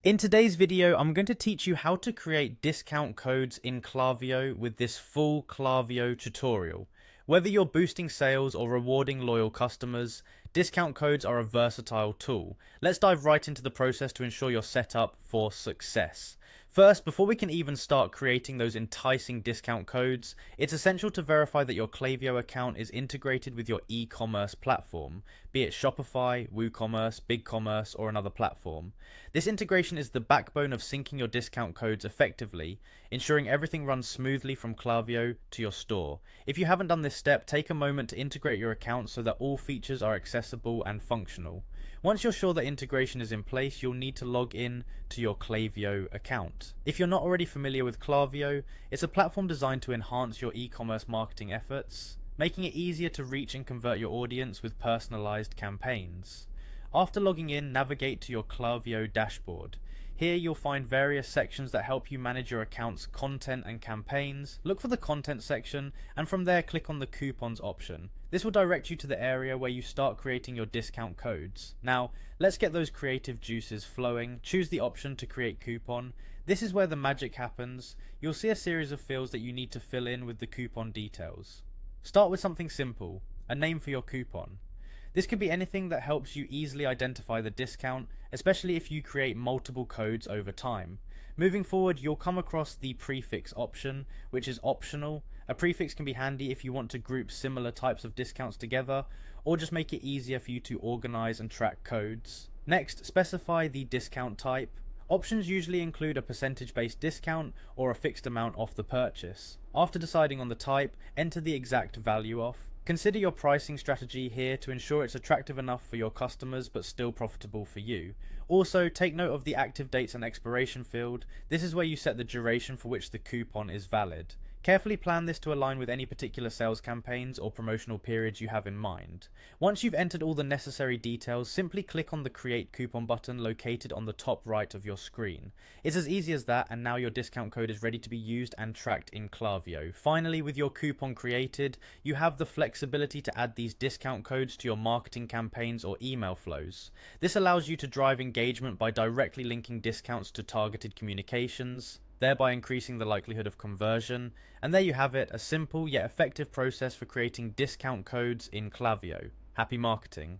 In today's video, I'm going to teach you how to create discount codes in Klaviyo with this full Klaviyo tutorial. Whether you're boosting sales or rewarding loyal customers, discount codes are a versatile tool. Let's dive right into the process to ensure you're set up for success. First, before we can even start creating those enticing discount codes, it's essential to verify that your Klaviyo account is integrated with your e-commerce platform, be it Shopify, WooCommerce, BigCommerce, or another platform. This integration is the backbone of syncing your discount codes effectively, ensuring everything runs smoothly from Klaviyo to your store. If you haven't done this step, take a moment to integrate your account so that all features are accessible and functional. Once you're sure that integration is in place, you'll need to log in to your Klaviyo account. If you're not already familiar with Klaviyo, it's a platform designed to enhance your e-commerce marketing efforts, making it easier to reach and convert your audience with personalized campaigns. After logging in, navigate to your Klaviyo dashboard. Here you'll find various sections that help you manage your account's content and campaigns. Look for the content section, and from there click on the coupons option. This will direct you to the area where you start creating your discount codes. Now, let's get those creative juices flowing. Choose the option to create coupon. This is where the magic happens. You'll see a series of fields that you need to fill in with the coupon details. Start with something simple, a name for your coupon. This could be anything that helps you easily identify the discount, especially if you create multiple codes over time. Moving forward, you'll come across the prefix option, which is optional. A prefix can be handy if you want to group similar types of discounts together, or just make it easier for you to organize and track codes. Next, specify the discount type. Options usually include a percentage-based discount or a fixed amount off the purchase. After deciding on the type, enter the exact value off. Consider your pricing strategy here to ensure it's attractive enough for your customers but still profitable for you. Also, take note of the active dates and expiration field. This is where you set the duration for which the coupon is valid. Carefully plan this to align with any particular sales campaigns or promotional periods you have in mind. Once you've entered all the necessary details, simply click on the Create Coupon button located on the top right of your screen. It's as easy as that, and now your discount code is ready to be used and tracked in Klaviyo. Finally, with your coupon created, you have the flexibility to add these discount codes to your marketing campaigns or email flows. This allows you to drive engagement by directly linking discounts to targeted communications, thereby increasing the likelihood of conversion. And there you have it, a simple yet effective process for creating discount codes in Klaviyo. Happy marketing!